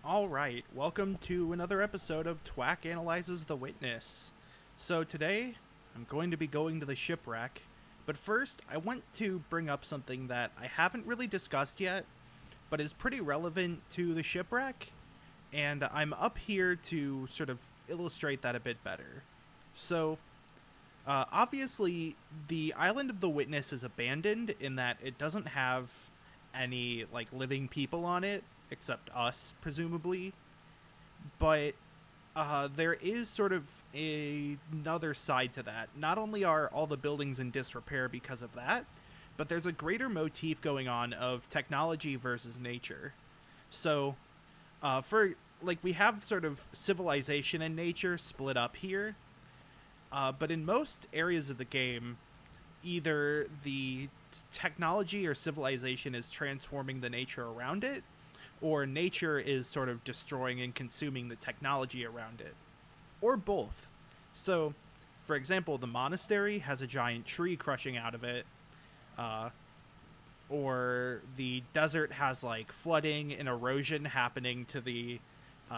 Alright, welcome to another episode of Twak Analyzes The Witness. So today, I'm going to be going to the shipwreck, but first, I want to bring up something that I haven't really discussed yet, but is pretty relevant to the shipwreck, and I'm up here to sort of illustrate that a bit better. So, obviously, the island of the Witness is abandoned in that it doesn't have any, living people on it, except us, presumably. But there is sort of another side to that. Not only are all the buildings in disrepair because of that, but there's a greater motif going on of technology versus nature. So, we have sort of civilization and nature split up here, but in most areas of the game, either the technology or civilization is transforming the nature around it, or nature is sort of destroying and consuming the technology around it, or both. So, for example, the monastery has a giant tree crushing out of it, uh, or the desert has flooding and erosion happening to the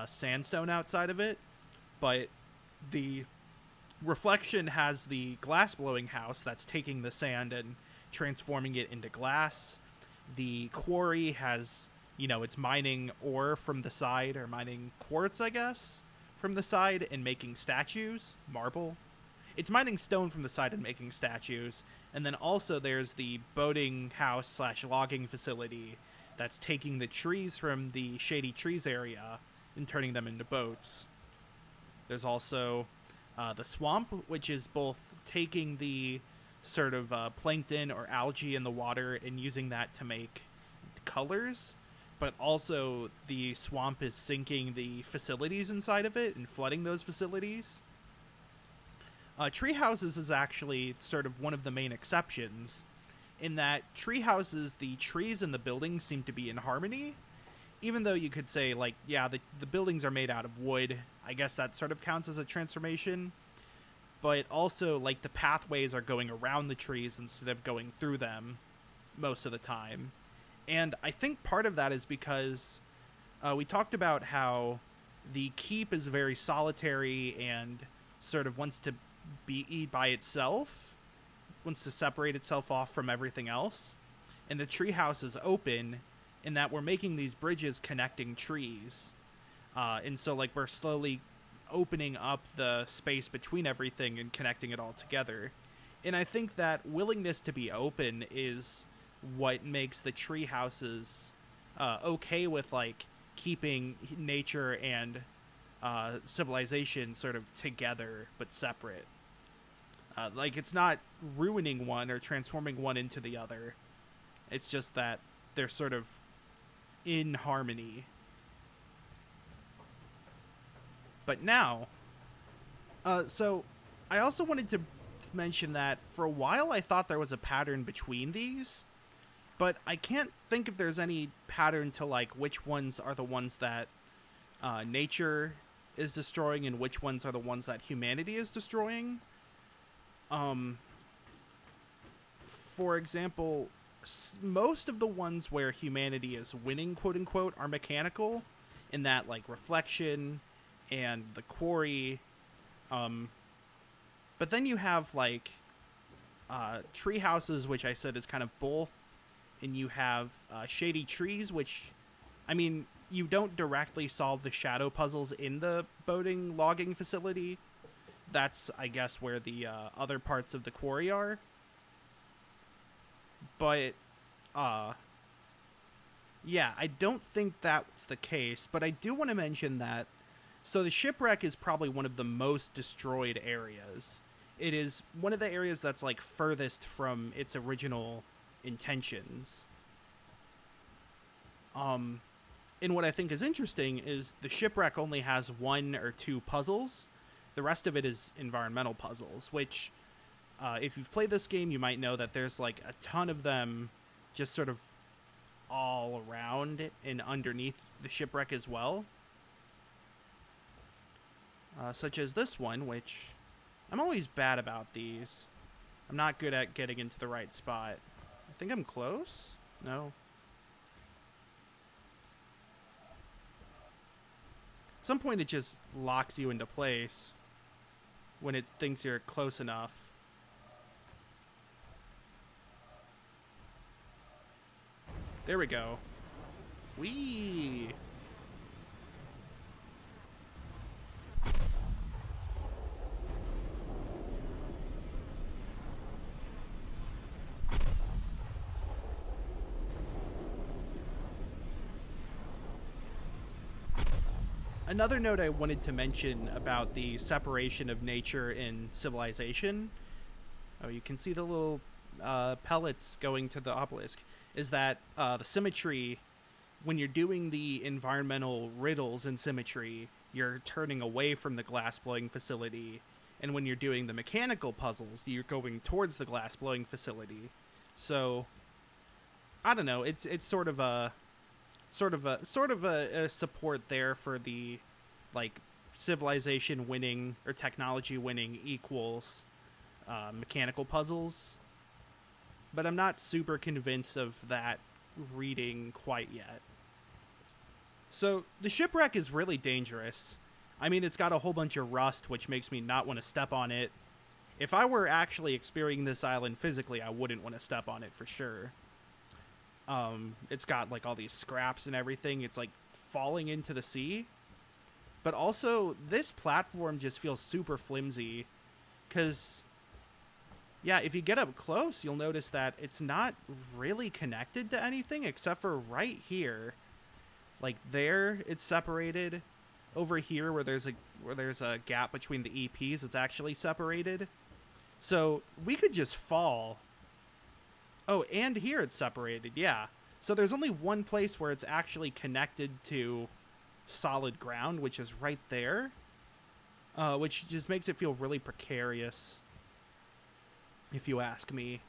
sandstone outside of it, but the reflection has the glass blowing house that's taking the sand and transforming it into glass. The quarry has, it's mining ore from the side, or mining quartz, I guess, from the side and making statues, marble. It's mining stone from the side and making statues. And then also there's the boating house slash logging facility that's taking the trees from the shady trees area and turning them into boats. There's also the swamp, which is both taking the sort of plankton or algae in the water and using that to make colors, but also the swamp is sinking the facilities inside of it and flooding those facilities. Tree houses is actually sort of one of the main exceptions, in that tree houses, the trees and the buildings seem to be in harmony, even though you could say, the buildings are made out of wood. I guess that sort of counts as a transformation. But also, the pathways are going around the trees instead of going through them most of the time. And I think part of that is because we talked about how the keep is very solitary and sort of wants to be by itself, wants to separate itself off from everything else. And the treehouse is open in that we're making these bridges connecting trees. And so, we're slowly opening up the space between everything and connecting it all together. And I think that willingness to be open is what makes the tree houses okay with keeping nature and civilization sort of together but separate. It's not ruining one or transforming one into the other. It's just that they're sort of in harmony. But now, so I also wanted to mention that for a while I thought there was a pattern between these, but I can't think if there's any pattern to which ones are the ones that nature is destroying and which ones are the ones that humanity is destroying. For example, most of the ones where humanity is winning, quote unquote, are mechanical, in that reflection and the quarry. But then you have tree houses, which I said is kind of both, and you have shady trees, which, I mean, you don't directly solve the shadow puzzles in the boating logging facility. That's, I guess, where the other parts of the quarry are. But, yeah, I don't think that's the case, but I do want to mention that, so the shipwreck is probably one of the most destroyed areas. It is one of the areas that's furthest from its original intentions. And what I think is interesting is the shipwreck only has one or two puzzles. The rest of it is environmental puzzles, which, if you've played this game, you might know that there's a ton of them just sort of all around and underneath the shipwreck as well. Such as this one, which I'm always bad about these. I'm not good at getting into the right spot. I think I'm close? No. At some point, it just locks you into place when it thinks you're close enough. There we go. Whee! Another note I wanted to mention about the separation of nature and civilization, oh, you can see the little pellets going to the obelisk, is that the symmetry, when you're doing the environmental riddles in symmetry, you're turning away from the glass-blowing facility, and when you're doing the mechanical puzzles, you're going towards the glass-blowing facility. So, I don't know, it's sort of a support there for the, like, civilization winning or technology winning equals mechanical puzzles, but I'm not super convinced of that reading quite yet. So the shipwreck is really dangerous. I mean, it's got a whole bunch of rust, which makes me not want to step on it. If I were actually experiencing this island physically, I wouldn't want to step on it for sure. It's got like all these scraps and everything. It's like falling into the sea. But also, this platform just feels super flimsy. Because, yeah, if you get up close, you'll notice that it's not really connected to anything except for right here. Like there, it's separated. Over here, where there's a gap between the EPs, it's actually separated. So we could just fall. Oh, and here it's separated, yeah. So there's only one place where it's actually connected to solid ground, which is right there. Which just makes it feel really precarious, if you ask me.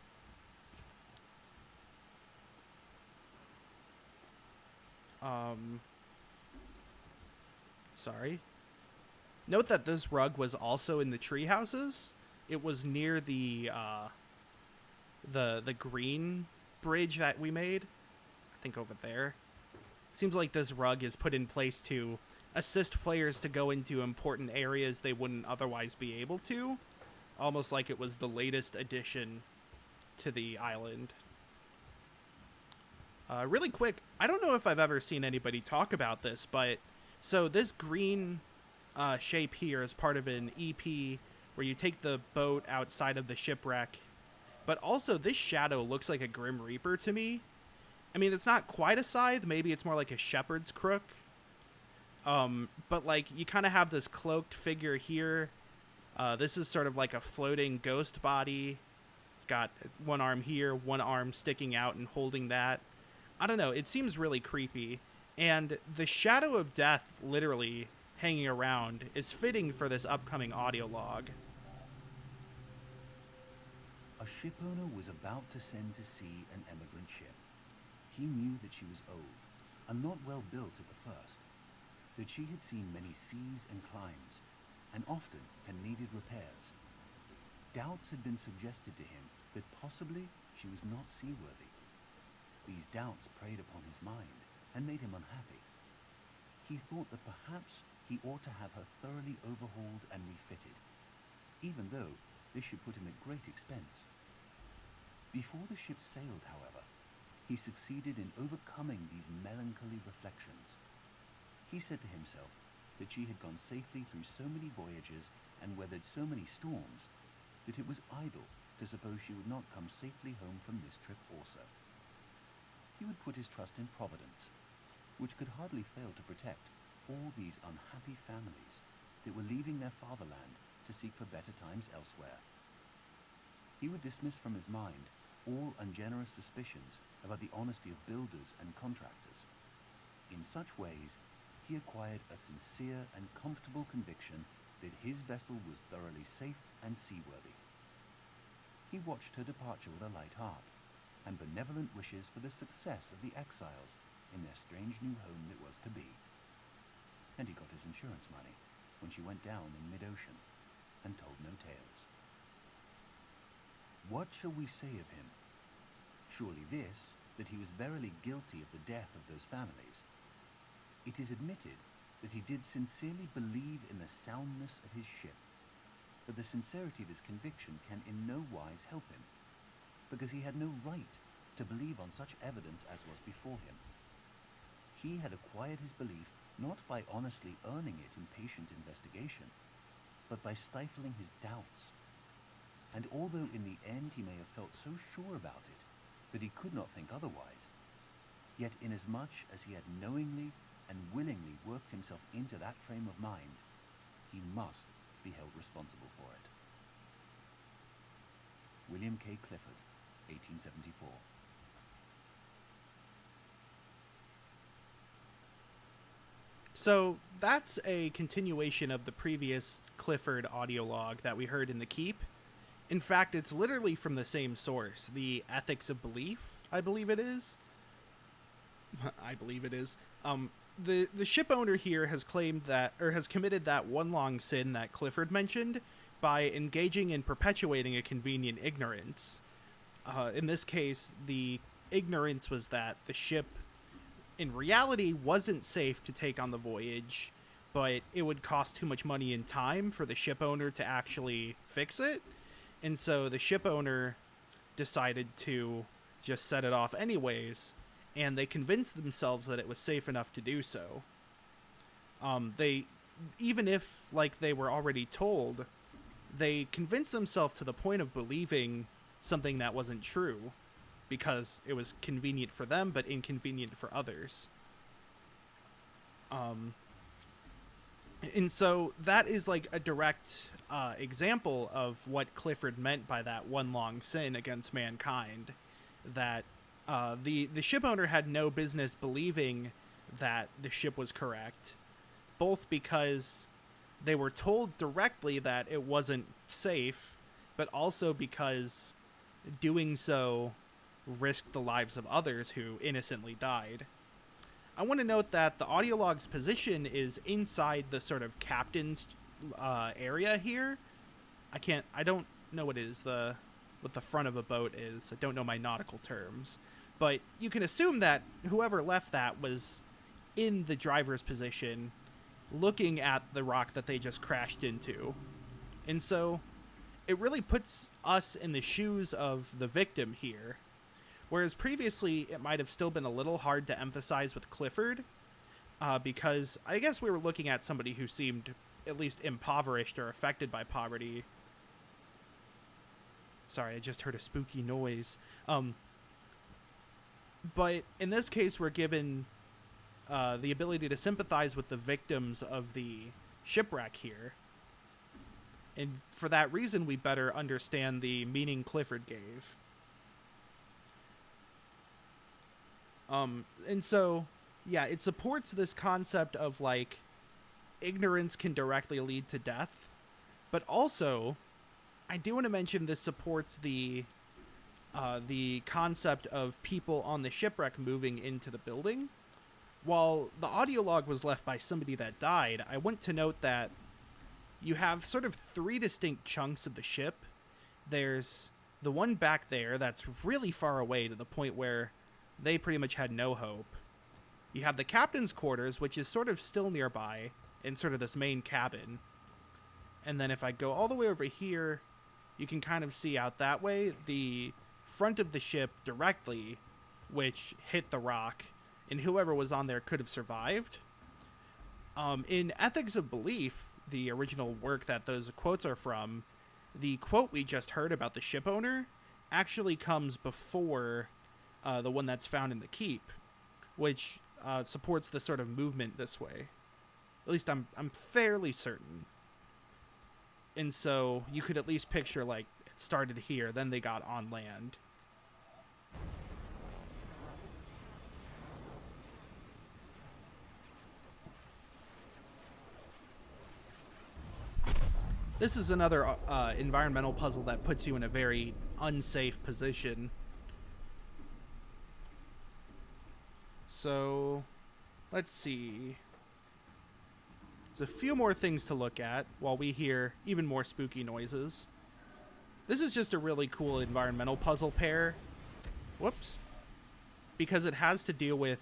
Sorry. Note that this rug was also in the tree houses. It was near the green bridge that we made. I think over there. Seems like this rug is put in place to assist players to go into important areas they wouldn't otherwise be able to. Almost like it was the latest addition to the island. Really quick, I don't know if I've ever seen anybody talk about this, but so this green shape here is part of an EP where you take the boat outside of the shipwreck. But also, this shadow looks like a Grim Reaper to me. I mean, it's not quite a scythe. Maybe it's more like a shepherd's crook. But, like, you kind of have this cloaked figure here. This is sort of like a floating ghost body. It's got one arm here, one arm sticking out and holding that. I don't know. It seems really creepy. And the shadow of death, literally, hanging around is fitting for this upcoming audio log. A shipowner was about to send to sea an emigrant ship. He knew that she was old and not well built at the first, that she had seen many seas and climes, and often had needed repairs. Doubts had been suggested to him that possibly she was not seaworthy. These doubts preyed upon his mind and made him unhappy. He thought that perhaps he ought to have her thoroughly overhauled and refitted, even though this should put him at great expense. Before the ship sailed, however, he succeeded in overcoming these melancholy reflections. He said to himself that she had gone safely through so many voyages and weathered so many storms that it was idle to suppose she would not come safely home from this trip also. He would put his trust in Providence, which could hardly fail to protect all these unhappy families that were leaving their fatherland to seek for better times elsewhere. He would dismiss from his mind all ungenerous suspicions about the honesty of builders and contractors. In such ways, he acquired a sincere and comfortable conviction that his vessel was thoroughly safe and seaworthy. He watched her departure with a light heart, and benevolent wishes for the success of the exiles in their strange new home that was to be. And he got his insurance money when she went down in mid-ocean and told no tales. What shall we say of him? Surely this, that he was verily guilty of the death of those families. It is admitted that he did sincerely believe in the soundness of his ship, but the sincerity of his conviction can in no wise help him, because he had no right to believe on such evidence as was before him. He had acquired his belief not by honestly earning it in patient investigation, but by stifling his doubts. And although in the end he may have felt so sure about it that he could not think otherwise, yet inasmuch as he had knowingly and willingly worked himself into that frame of mind, he must be held responsible for it. William K. Clifford, 1874. So that's a continuation of the previous Clifford audio log that we heard in the Keep. In fact, it's literally from the same source, the Ethics of Belief, I believe it is. I believe it is. The ship owner here has claimed that, or has committed that one long sin that Clifford mentioned by engaging in perpetuating a convenient ignorance. In this case, the ignorance was that the ship in reality wasn't safe to take on the voyage, but it would cost too much money and time for the ship owner to actually fix it. And so the ship owner decided to just set it off anyways, and they convinced themselves that it was safe enough to do so. They, even if like they were already told, they convinced themselves to the point of believing something that wasn't true, because it was convenient for them but inconvenient for others. And so that is like a direct example of what Clifford meant by that one long sin against mankind, that the ship owner had no business believing that the ship was correct, both because they were told directly that it wasn't safe, but also because doing so risked the lives of others who innocently died. I want to note that the audio log's position is inside the sort of captain's area here. I don't know what the front of a boat is. I don't know my nautical terms. But you can assume that whoever left that was in the driver's position, looking at the rock that they just crashed into. And so it really puts us in the shoes of the victim here. Whereas previously, it might have still been a little hard to emphasize with Clifford, because I guess we were looking at somebody who seemed at least impoverished or affected by poverty. Sorry, I just heard a spooky noise. But in this case, we're given the ability to sympathize with the victims of the shipwreck here. And for that reason, we better understand the meaning Clifford gave. And so, yeah, it supports this concept of, like, ignorance can directly lead to death. But also, I do want to mention this supports the concept of people on the shipwreck moving into the building. While the audio log was left by somebody that died, I want to note that you have sort of three distinct chunks of the ship. There's the one back there that's really far away to the point where they pretty much had no hope. You have the captain's quarters, which is sort of still nearby in sort of this main cabin. And then if I go all the way over here, you can kind of see out that way the front of the ship directly, which hit the rock, and whoever was on there could have survived. In Ethics of Belief, the original work that those quotes are from, the quote we just heard about the ship owner actually comes before the one that's found in the Keep, which supports the sort of movement this way. At least I'm fairly certain. And so you could at least picture, like, it started here, then they got on land. This is another environmental puzzle that puts you in a very unsafe position. So, let's see. There's a few more things to look at while we hear even more spooky noises. This is just a really cool environmental puzzle pair. Whoops. Because it has to deal with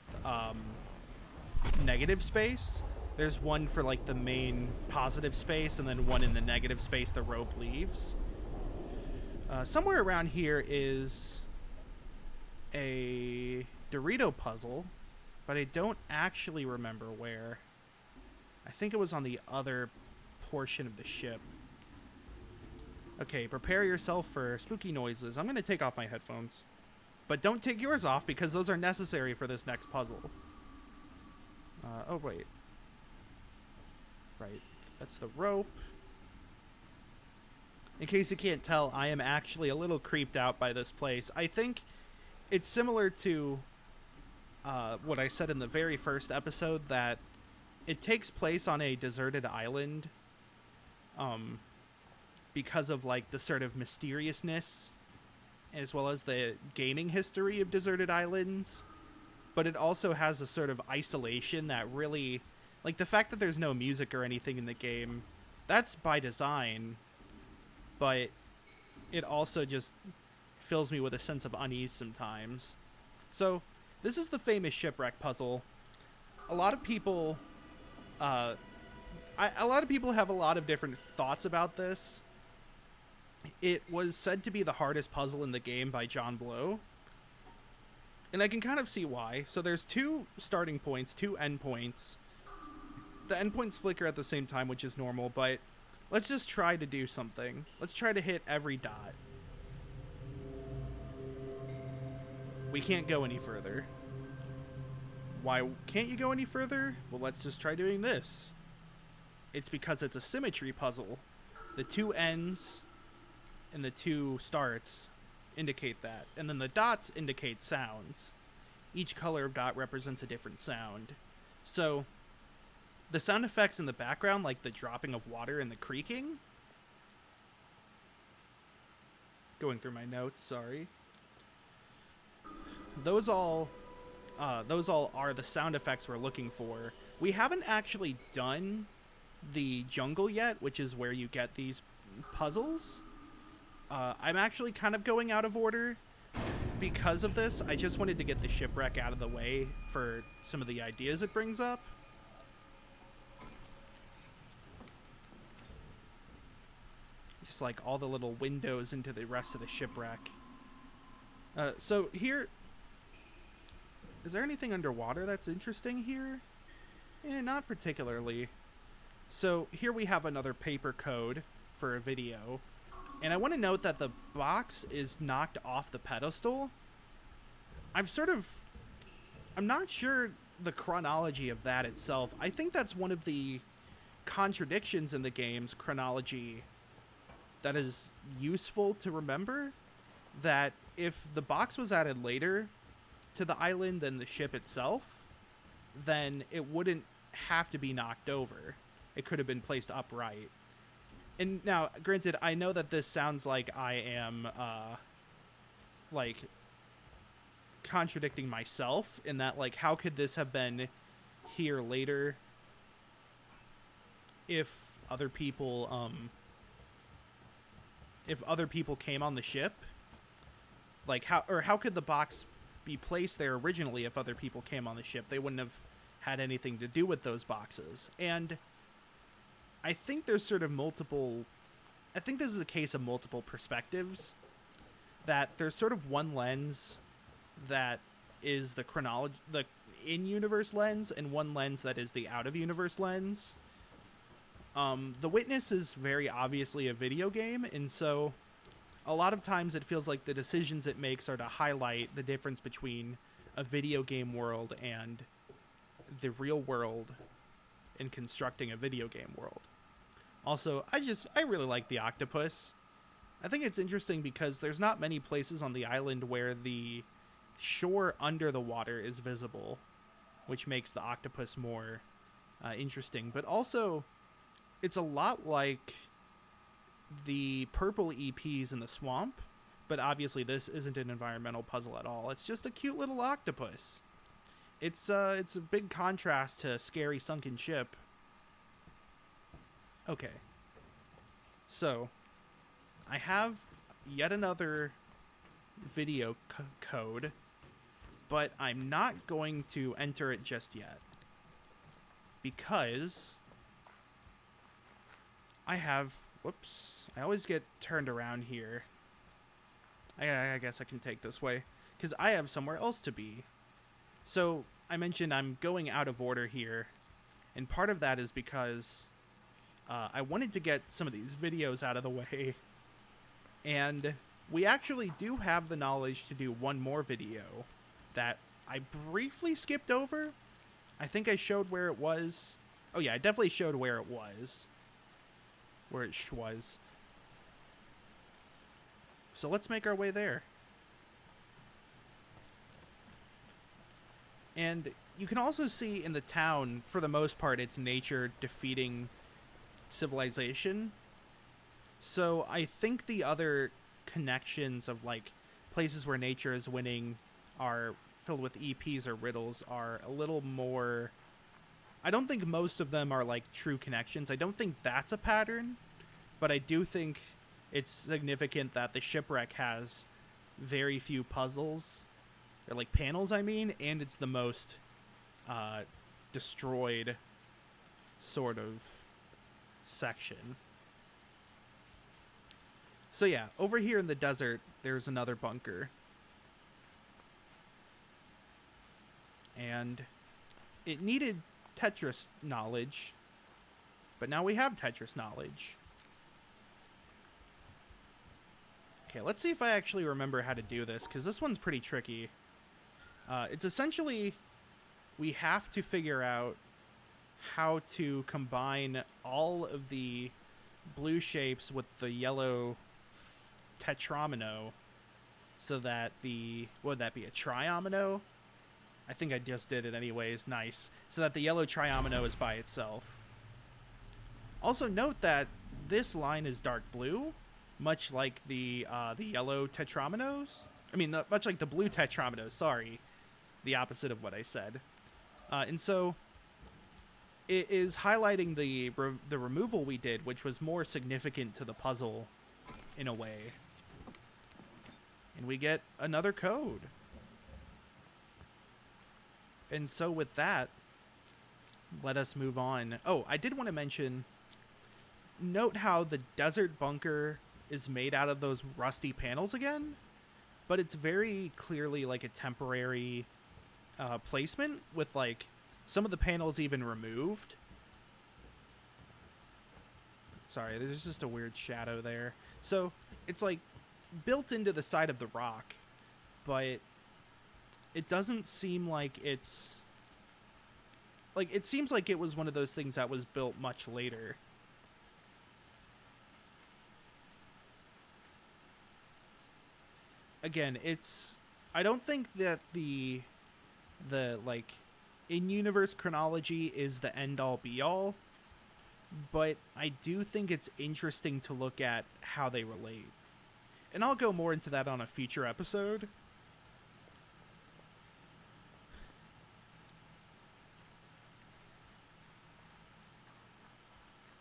negative space. There's one for like the main positive space, and then one in the negative space the rope leaves. Somewhere around here is a Dorito puzzle, but I don't actually remember where. I think it was on the other portion of the ship. Okay, prepare yourself for spooky noises. I'm going to take off my headphones. But don't take yours off, because those are necessary for this next puzzle. Oh, wait. Right. That's the rope. In case you can't tell, I am actually a little creeped out by this place. I think it's similar to what I said in the very first episode, that it takes place on a deserted island because of like the sort of mysteriousness as well as the gaming history of deserted islands. But it also has a sort of isolation that really, like the fact that there's no music or anything in the game, that's by design, but it also just fills me with a sense of unease sometimes. So this is the famous shipwreck puzzle. A lot of people have a lot of different thoughts about this. It was said to be the hardest puzzle in the game by John Blow, and I can kind of see why. So there's two starting points, two endpoints. The endpoints flicker at the same time, which is normal, but let's just try to do something. Let's try to hit every dot. We can't go any further. Why can't you go any further? Well, let's just try doing this. It's because it's a symmetry puzzle. The two ends and the two starts indicate that. And then the dots indicate sounds. Each color of dot represents a different sound. So the sound effects in the background, like the dropping of water and the creaking. Going through my notes, sorry. Those all are the sound effects we're looking for. We haven't actually done the jungle yet, which is where you get these puzzles. I'm actually kind of going out of order because of this. I just wanted to get the shipwreck out of the way for some of the ideas it brings up. Just like all the little windows into the rest of the shipwreck. So here, is there anything underwater that's interesting here? Not particularly. So here we have another paper code for a video. And I want to note that the box is knocked off the pedestal. I'm not sure the chronology of that itself. I think that's one of the contradictions in the game's chronology that is useful to remember. That if the box was added later to the island than the ship itself, then it wouldn't have to be knocked over. It could have been placed upright. And now, granted, I know that this sounds like I am, like, contradicting myself in that, like, how could this have been here later if other people came on the ship? Like, how could the box be placed there originally if other people came on the ship? They wouldn't have had anything to do with those boxes. And I think there's sort of I think this is a case of multiple perspectives. That there's sort of one lens that is the in-universe lens, and one lens that is the out-of-universe lens. The Witness is very obviously a video game, and so a lot of times it feels like the decisions it makes are to highlight the difference between a video game world and the real world in constructing a video game world. Also, I really like the octopus. I think it's interesting because there's not many places on the island where the shore under the water is visible, which makes the octopus more interesting. But also, it's a lot like the purple EPs in the swamp, but obviously this isn't an environmental puzzle at all. It's just a cute little octopus. It's a big contrast to Scary Sunken Ship. Okay. So, I have yet another video code, but I'm not going to enter it just yet. because I have... Whoops. I always get turned around here. I guess I can take this way. Because I have somewhere else to be. So, I mentioned I'm going out of order here. And part of that is because I wanted to get some of these videos out of the way. And we actually do have the knowledge to do one more video that I briefly skipped over. I think I showed where it was. Oh yeah, I definitely showed where it was. Where it was. So let's make our way there. And you can also see in the town, for the most part, it's nature defeating civilization. So I think the other connections of like places where nature is winning are filled with EPs or riddles are a little more... I don't think most of them are like true connections. I don't think that's a pattern, but I do think it's significant that the Shipwreck has very few puzzles, or like panels, I mean, and it's the most destroyed sort of section. So yeah, over here in the desert, there's another bunker. And it needed Tetris knowledge, but now we have Tetris knowledge. Okay, let's see if I actually remember how to do this, because this one's pretty tricky. It's essentially, we have to figure out how to combine all of the blue shapes with the yellow tetromino so that the... What would that be, a triomino? I think I just did it anyways. Nice. So that the yellow triomino is by itself. Also note that this line is dark blue, much like the yellow tetrominos. I mean, much like the blue tetrominos, sorry. The opposite of what I said. And so it is highlighting the removal we did, which was more significant to the puzzle in a way. And we get another code. And so with that, let us move on. Oh, I did want to mention, note how the desert bunker is made out of those rusty panels again, but it's very clearly like a temporary placement with like some of the panels even removed. Sorry, there's just a weird shadow there. So it's like built into the side of the rock, but it doesn't seem like it's... Like, it seems like it was one of those things that was built much later. Again, it's... I don't think that the like, in-universe chronology is the end-all be-all, but I do think it's interesting to look at how they relate. And I'll go more into that on a future episode.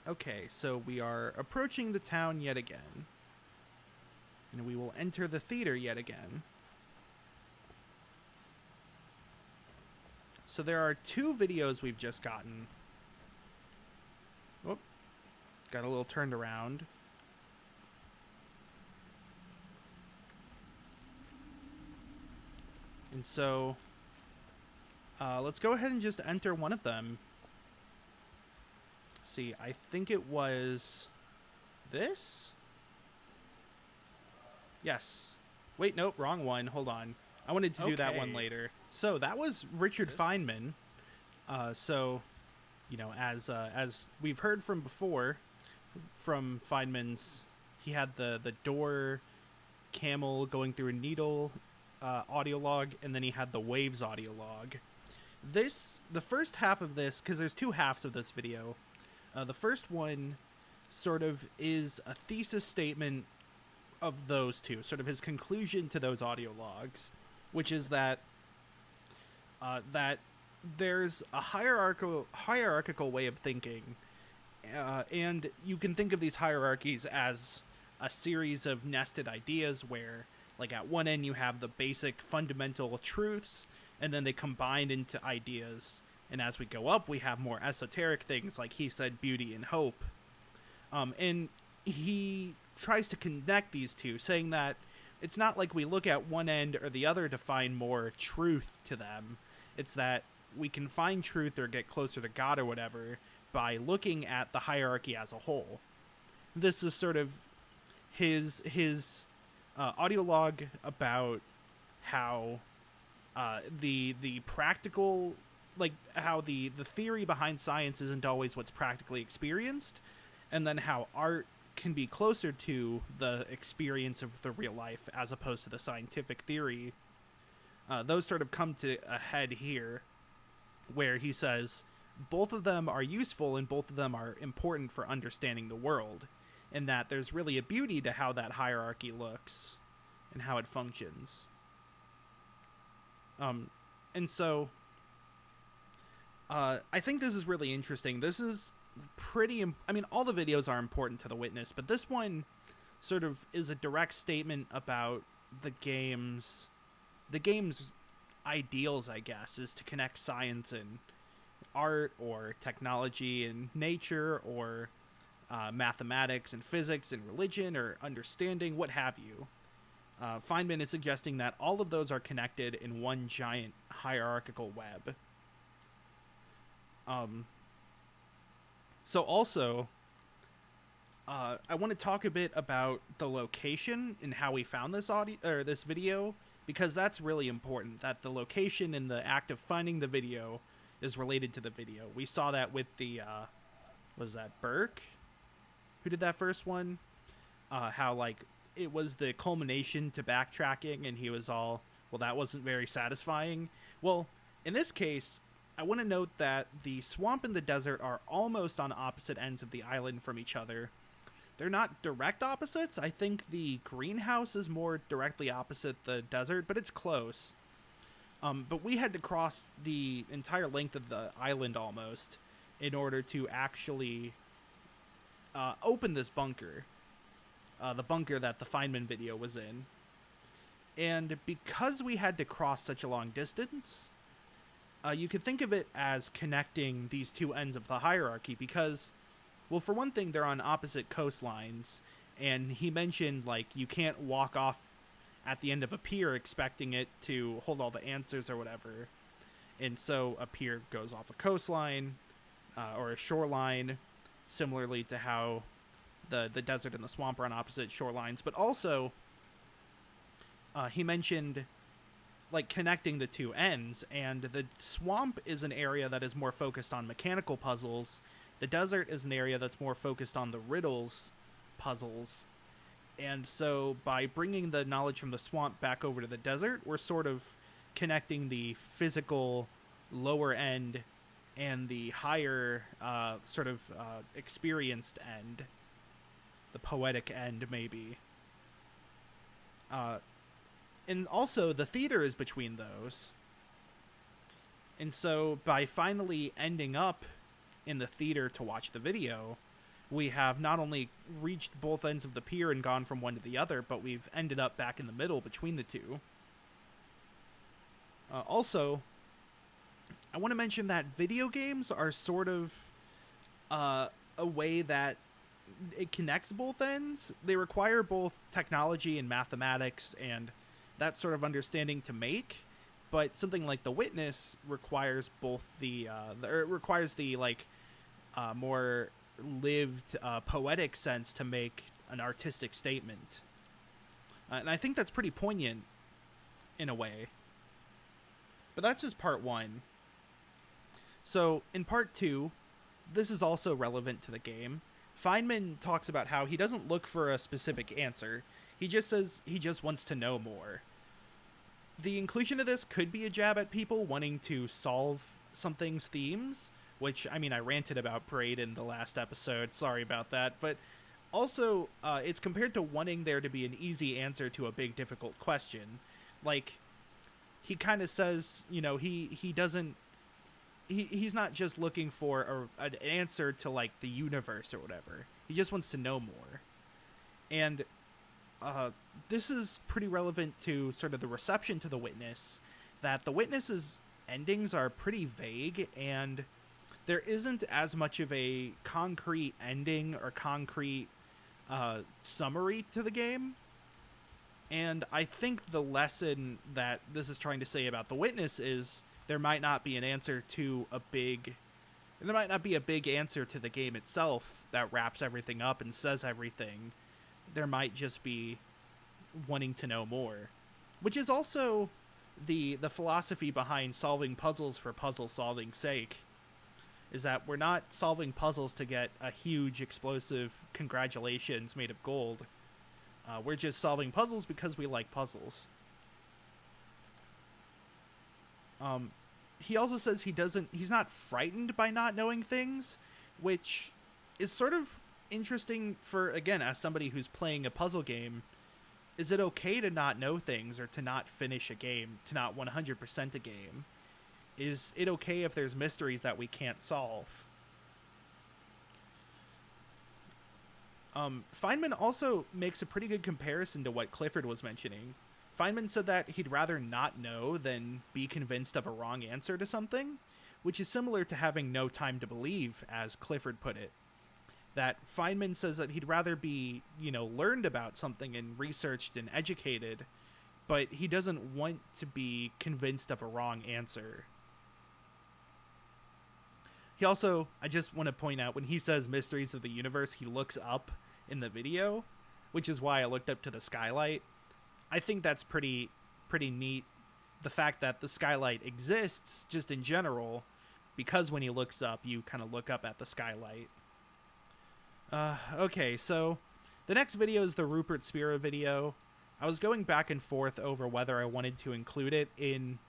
Okay, so we are approaching the town yet again. And we will enter the theater yet again. So there are 2 videos we've just gotten. Whoop. Got a little turned around. And so let's go ahead and just enter one of them. Let's see, I think it was this? Yes. Wait, nope, wrong one. Hold on. I wanted to do that one later. So that was Richard Feynman. So, you know, as we've heard from before, from Feynman's, he had the door camel going through a needle audio log, and then he had the waves audio log. The first half of this, because there's 2 halves of this video, the first one sort of is a thesis statement of those 2, sort of his conclusion to those audio logs, which is that that there's a hierarchical way of thinking, and you can think of these hierarchies as a series of nested ideas where, like, at one end you have the basic fundamental truths, and then they combine into ideas And as we go up, we have more esoteric things, like he said, beauty and hope. And he tries to connect these two, saying that it's not like we look at one end or the other to find more truth to them. It's that we can find truth or get closer to God or whatever by looking at the hierarchy as a whole. This is sort of his audio log about how the practical, like how the theory behind science isn't always what's practically experienced, and then how art can be closer to the experience of the real life as opposed to the scientific theory. Those sort of come to a head here, where he says both of them are useful and both of them are important for understanding the world, and that there's really a beauty to how that hierarchy looks and how it functions. And so I think this is really interesting. This is pretty I mean, all the videos are important to the Witness, but this one sort of is a direct statement about the game's ideals, I guess, is to connect science and art, or technology and nature, or mathematics and physics and religion, or understanding, what have you. Feynman is suggesting that all of those are connected in one giant hierarchical web. So also, I want to talk a bit about the location and how we found this this video, because that's really important. That the location and the act of finding the video is related to the video. We saw that with the was that Burke, who did that first one? How like it was the culmination to backtracking, and he was all, well, that wasn't very satisfying. Well, in this case, I want to note that the swamp and the desert are almost on opposite ends of the island from each other. They're not direct opposites. I think the greenhouse is more directly opposite the desert, but it's close. But we had to cross the entire length of the island almost in order to actually open this bunker. The bunker that the Feynman video was in. And because we had to cross such a long distance, you could think of it as connecting these two ends of the hierarchy because, well, for one thing, they're on opposite coastlines, and he mentioned, like, you can't walk off at the end of a pier expecting it to hold all the answers or whatever. And so a pier goes off a coastline, or a shoreline, similarly to how the desert and the swamp are on opposite shorelines. But also, he mentioned, like, connecting the two ends, and the swamp is an area that is more focused on mechanical puzzles. The desert is an area that's more focused on the riddles puzzles. And so by bringing the knowledge from the swamp back over to the desert, we're sort of connecting the physical lower end and the higher experienced end, the poetic end maybe. And also the theater is between those. And so by finally ending up in the theater to watch the video, we have not only reached both ends of the pier and gone from one to the other, but we've ended up back in the middle between the two. Also, I want to mention that video games are sort of a way that it connects both ends. They require both technology and mathematics and that sort of understanding to make, but something like The Witness requires both the more lived poetic sense to make an artistic statement. And I think that's pretty poignant in a way. But that's just part one. So in part two, this is also relevant to the game. Feynman talks about how he doesn't look for a specific answer. He just says he just wants to know more. The inclusion of this could be a jab at people wanting to solve something's themes, which, I mean, I ranted about Braid in the last episode. Sorry about that. But also, it's compared to wanting there to be an easy answer to a big, difficult question. Like, he kind of says, you know, he's not just looking for an answer to, like, the universe or whatever. He just wants to know more. And this is pretty relevant to sort of the reception to The Witness, that The Witness endings are pretty vague, and there isn't as much of a concrete ending or concrete summary to the game. And I think the lesson that this is trying to say about The Witness is there might not be an answer to there might not be a big answer to the game itself that wraps everything up and says everything. There might just be wanting to know more, which is also the philosophy behind solving puzzles for puzzle solving's sake, is that we're not solving puzzles to get a huge explosive congratulations made of gold. We're just solving puzzles because we like puzzles. He also says he's not frightened by not knowing things, which is sort of interesting for, again, as somebody who's playing a puzzle game. Is it okay to not know things or to not finish a game, to not 100% a game? Is it okay if there's mysteries that we can't solve? Feynman also makes a pretty good comparison to what Clifford was mentioning. Feynman said that he'd rather not know than be convinced of a wrong answer to something, which is similar to having no time to believe, as Clifford put it. That Feynman says that he'd rather be, learned about something and researched and educated, but he doesn't want to be convinced of a wrong answer. He also, I just want to point out, when he says mysteries of the universe, he looks up in the video, which is why I looked up to the skylight. I think that's pretty neat. The fact that the skylight exists just in general, because when he looks up, you kind of look up at the skylight. Okay, so the next video is the Rupert Spira video. I was going back and forth over whether I wanted to include it in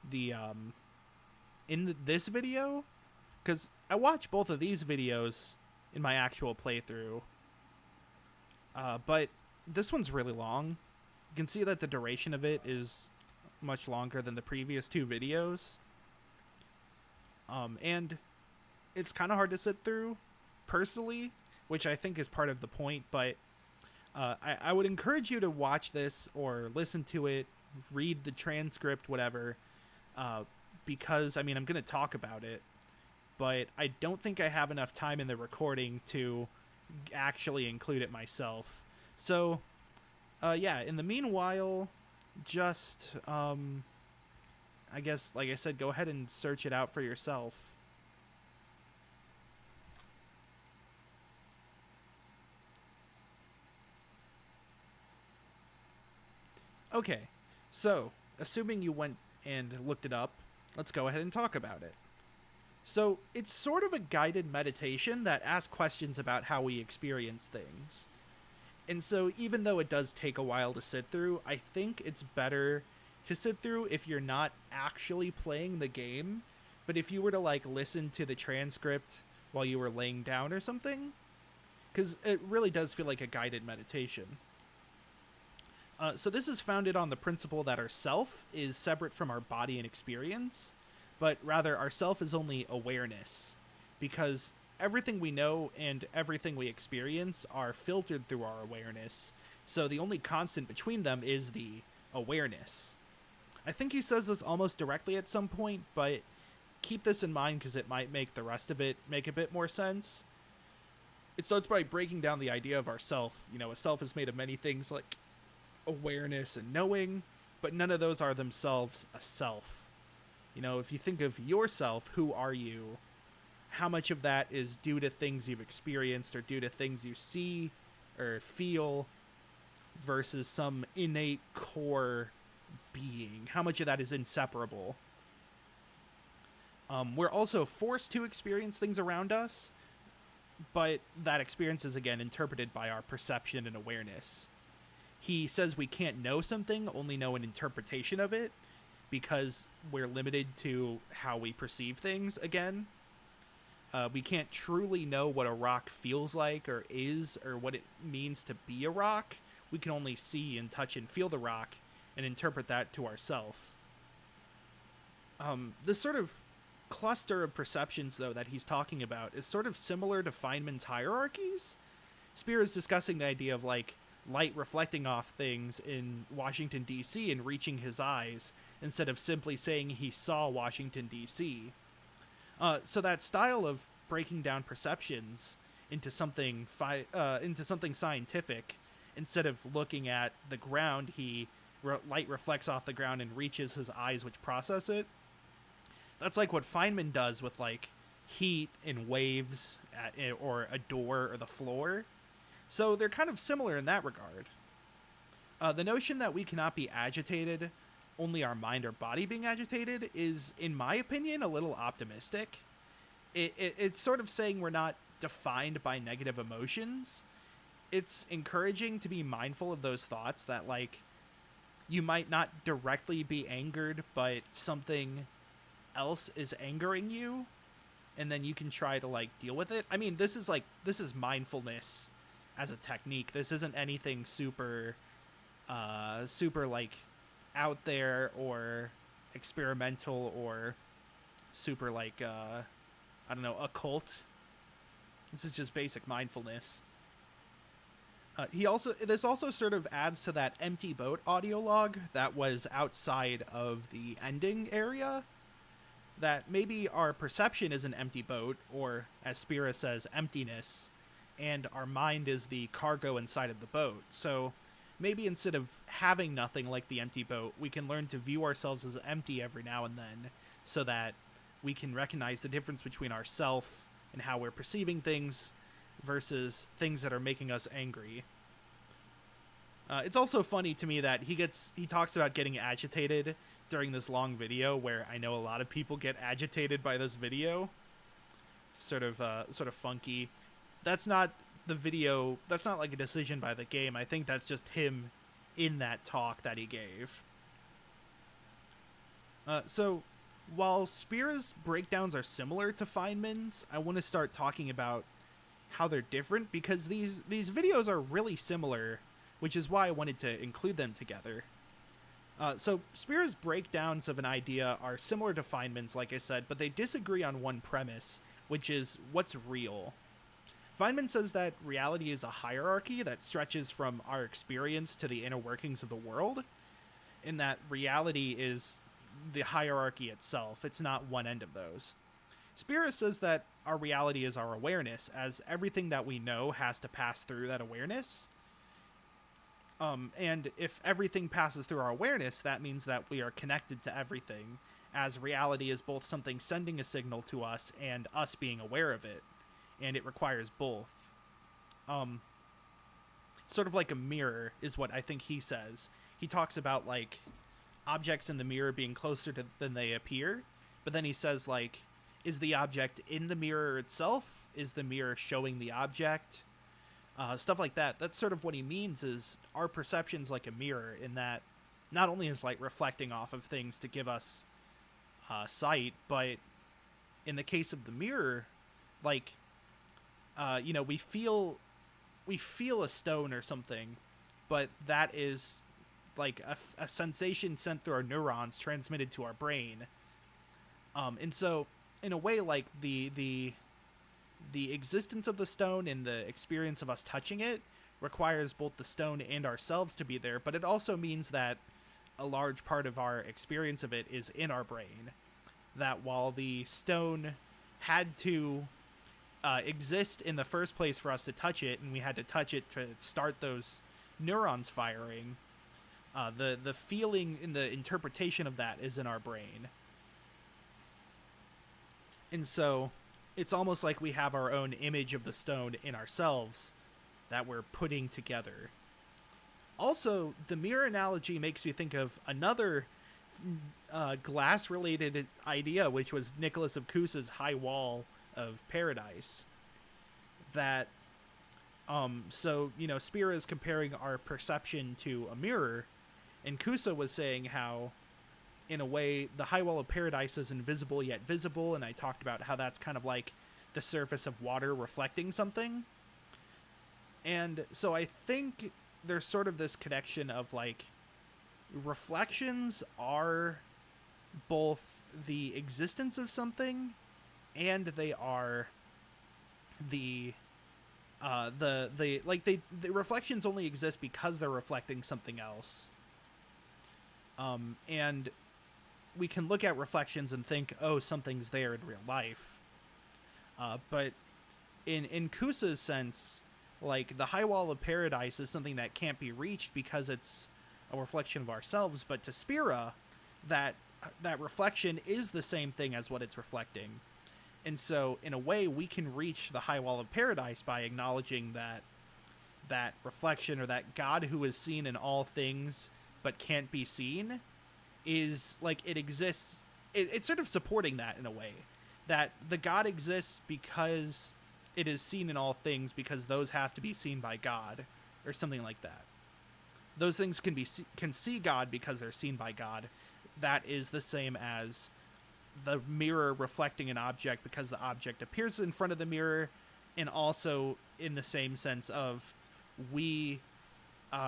this video, because I watched both of these videos in my actual playthrough. But this one's really long. You can see that the duration of it is much longer than the previous two videos. And it's kind of hard to sit through, personally, which I think is part of the point, but I would encourage you to watch this or listen to it, read the transcript, whatever, because, I'm going to talk about it, but I don't think I have enough time in the recording to actually include it myself. So, yeah, in the meanwhile, just, I guess, like I said, go ahead and search it out for yourself. Okay, so, assuming you went and looked it up, let's go ahead and talk about it. So, it's sort of a guided meditation that asks questions about how we experience things. And so, even though it does take a while to sit through, I think it's better to sit through if you're not actually playing the game, but if you were to, listen to the transcript while you were laying down or something, because it really does feel like a guided meditation. So this is founded on the principle that our self is separate from our body and experience, but rather our self is only awareness, because everything we know and everything we experience are filtered through our awareness, so the only constant between them is the awareness. I think he says this almost directly at some point, but keep this in mind because it might make the rest of it make a bit more sense. It starts by breaking down the idea of our self. A self is made of many things like awareness and knowing, but none of those are themselves a self. If you think of yourself, who are you? How much of that is due to things you've experienced or due to things you see or feel versus some innate core being? How much of that is inseparable? We're also forced to experience things around us, but that experience is again interpreted by our perception and awareness. He says we can't know something, only know an interpretation of it, because we're limited to how we perceive things again. We can't truly know what a rock feels like or is, or what it means to be a rock. We can only see and touch and feel the rock and interpret that to ourselves. This sort of cluster of perceptions, though, that he's talking about is sort of similar to Feynman's hierarchies. Spira is discussing the idea of, light reflecting off things in Washington, D.C. and reaching his eyes, instead of simply saying he saw Washington, D.C. So that style of breaking down perceptions into something scientific, instead of looking at the ground, light reflects off the ground and reaches his eyes, which process it. That's like what Feynman does with like heat and waves or a door or the floor. So they're kind of similar in that regard. The notion that we cannot be agitated, only our mind or body being agitated, is, in my opinion, a little optimistic. It's sort of saying we're not defined by negative emotions. It's encouraging to be mindful of those thoughts that, like, you might not directly be angered, but something else is angering you, and then you can try to, like, deal with it. I mean, this is mindfulness as a technique. This isn't anything super like out there or experimental or super like I don't know, occult. This is just basic mindfulness. This also sort of adds to that empty boat audio log that was outside of the ending area, that maybe our perception is an empty boat, or as Spira says, emptiness, and our mind is the cargo inside of the boat. So maybe instead of having nothing like the empty boat, we can learn to view ourselves as empty every now and then, so that we can recognize the difference between ourself and how we're perceiving things versus things that are making us angry. It's also funny to me that he talks about getting agitated during this long video, where I know a lot of people get agitated by this video. Sort of funky. That's not the video. That's not like a decision by the game. I think that's just him in that talk that he gave. So while Spira's breakdowns are similar to Feynman's, I want to start talking about how they're different, because these videos are really similar, which is why I wanted to include them together. So Spira's breakdowns of an idea are similar to Feynman's, like I said, but they disagree on one premise, which is what's real. Feynman says that reality is a hierarchy that stretches from our experience to the inner workings of the world, and that reality is the hierarchy itself. It's not one end of those. Spira says that our reality is our awareness, as everything that we know has to pass through that awareness. And if everything passes through our awareness, that means that we are connected to everything, as reality is both something sending a signal to us and us being aware of it. And it requires both. Sort of like a mirror is what I think he says. He talks about, like, objects in the mirror being closer than they appear, but then he says, like, is the object in the mirror itself? Is the mirror showing the object? Stuff like that. That's sort of what he means, is our perception's like a mirror, in that not only is light reflecting off of things to give us sight, but in the case of the mirror, like, we feel a stone or something, but that is like a sensation sent through our neurons, transmitted to our brain. And so in a way, like, the existence of the stone and the experience of us touching it requires both the stone and ourselves to be there, but it also means that a large part of our experience of it is in our brain. That while the stone had to exist in the first place for us to touch it, and we had to touch it to start those neurons firing, the feeling and the interpretation of that is in our brain. And so it's almost like we have our own image of the stone in ourselves that we're putting together. Also, the mirror analogy makes me think of another glass-related idea, which was Nicholas of Cusa's high wall of paradise. That, Spira is comparing our perception to a mirror, and Cusa was saying how, in a way, the high wall of paradise is invisible yet visible, and I talked about how that's kind of like the surface of water reflecting something. And so I think there's sort of this connection of, like, reflections are both the existence of something and they are the The reflections only exist because they're reflecting something else. And we can look at reflections and think, oh, something's there in real life. But in Kusa's sense, like, the high wall of paradise is something that can't be reached because it's a reflection of ourselves. But to Spira, that reflection is the same thing as what it's reflecting. And so, in a way, we can reach the high wall of paradise by acknowledging that reflection, or that God who is seen in all things but can't be seen, is, like, it exists. It's sort of supporting that in a way. That the God exists because it is seen in all things, because those have to be seen by God, or something like that. Those things can see God because they're seen by God. That is the same as the mirror reflecting an object because the object appears in front of the mirror, and also in the same sense of we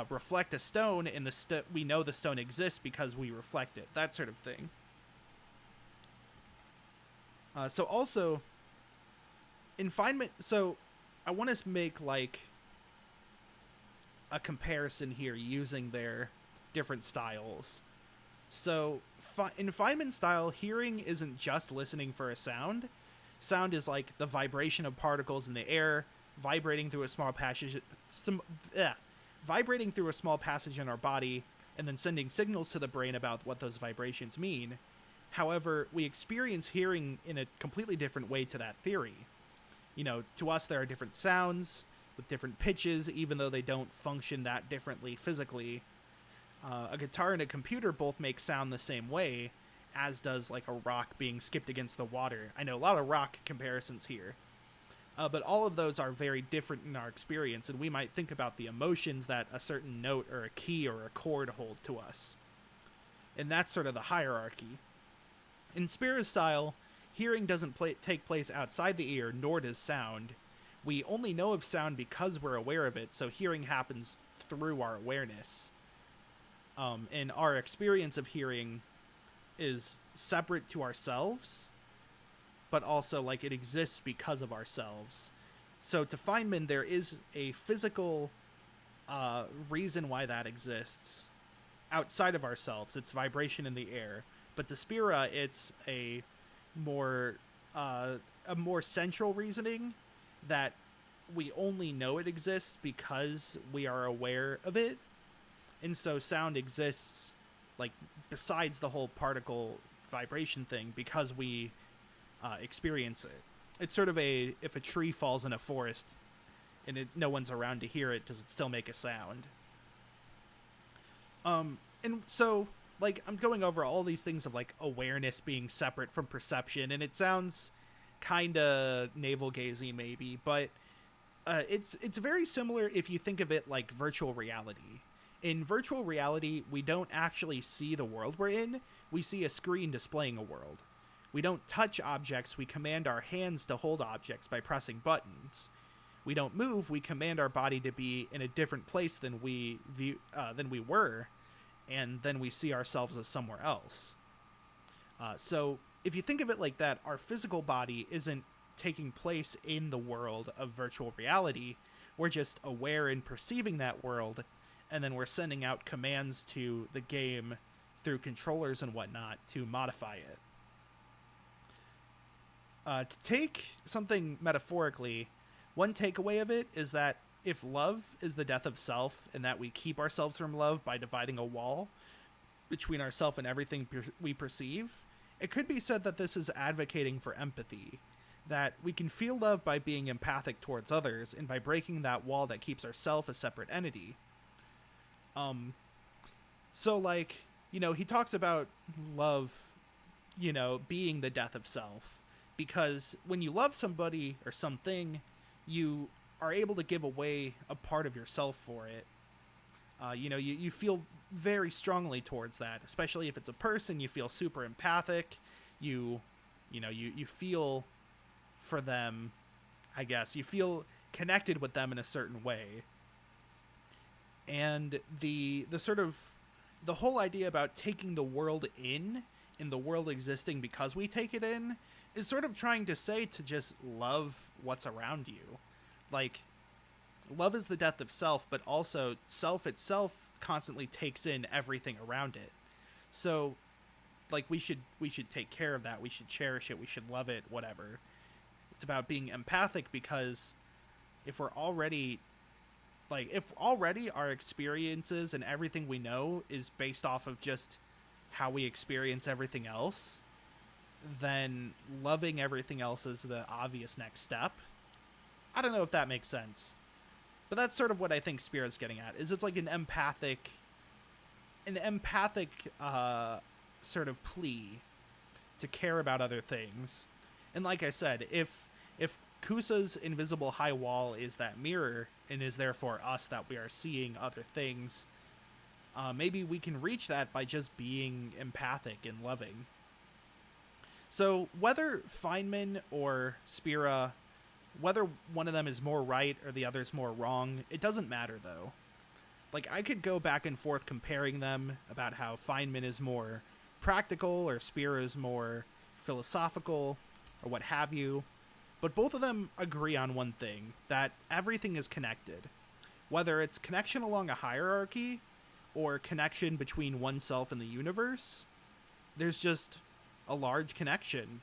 reflect a stone, and we know the stone exists because we reflect it. That sort of thing. So also, in Feynman, so I want to make like a comparison here using their different styles. So in Feynman's style, hearing isn't just listening for a sound. Sound is like the vibration of particles in the air vibrating through a small passage, vibrating through a small passage in our body, and then sending signals to the brain about what those vibrations mean. However, we experience hearing in a completely different way to that theory. You know, to us, there are different sounds with different pitches, even though they don't function that differently physically. A guitar and a computer both make sound the same way, as does like a rock being skipped against the water. I know a lot of rock comparisons here. But all of those are very different in our experience, and we might think about the emotions that a certain note or a key or a chord hold to us. And that's sort of the hierarchy. In Spira's style, hearing doesn't take place outside the ear, nor does sound. We only know of sound because we're aware of it, so hearing happens through our awareness. And our experience of hearing is separate to ourselves, but also, like, it exists because of ourselves. So to Feynman, there is a physical reason why that exists outside of ourselves. It's vibration in the air. But to Spira, it's a more central reasoning that we only know it exists because we are aware of it. And so sound exists, like, besides the whole particle vibration thing, because we experience it. It's sort of if a tree falls in a forest and no one's around to hear it, does it still make a sound? And so, like, I'm going over all these things of, like, awareness being separate from perception, and it sounds kind of navel-gazing maybe, but it's very similar if you think of it like virtual reality. In virtual reality, we don't actually see the world we're in. We see a screen displaying a world. We don't touch objects. We command our hands to hold objects by pressing buttons. We don't move. We command our body to be in a different place than we were, and then we see ourselves as somewhere else. So if you think of it like that, our physical body isn't taking place in the world of virtual reality. We're just aware and perceiving that world, and then we're sending out commands to the game through controllers and whatnot to modify it. To take something metaphorically, one takeaway of it is that if love is the death of self, and that we keep ourselves from love by dividing a wall between ourselves and everything we perceive, it could be said that this is advocating for empathy, that we can feel love by being empathic towards others and by breaking that wall that keeps ourself a separate entity. So, like, you know, he talks about love, you know, being the death of self, because when you love somebody or something, you are able to give away a part of yourself for it. You know, you feel very strongly towards that, especially if it's a person. You feel super empathic. You feel for them, I guess. You feel connected with them in a certain way. And the whole idea about taking the world in and the world existing because we take it in is sort of trying to say to just love what's around you. Like, love is the death of self, but also self itself constantly takes in everything around it. So, like, we should take care of that. We should cherish it. We should love it. Whatever. It's about being empathic, because if already our experiences and everything we know is based off of just how we experience everything else, then loving everything else is the obvious next step. I don't know if that makes sense, but that's sort of what I think Spira's getting at. Is it's like an empathic sort of plea to care about other things. And like I said, if Kusa's invisible high wall is that mirror and is therefore us, that we are seeing other things, maybe we can reach that by just being empathic and loving. So whether Feynman or Spira, whether one of them is more right or the other's more wrong, it doesn't matter though. Like, I could go back and forth comparing them about how Feynman is more practical or Spira is more philosophical or what have you, but both of them agree on one thing, that everything is connected. Whether it's connection along a hierarchy or connection between oneself and the universe, there's just a large connection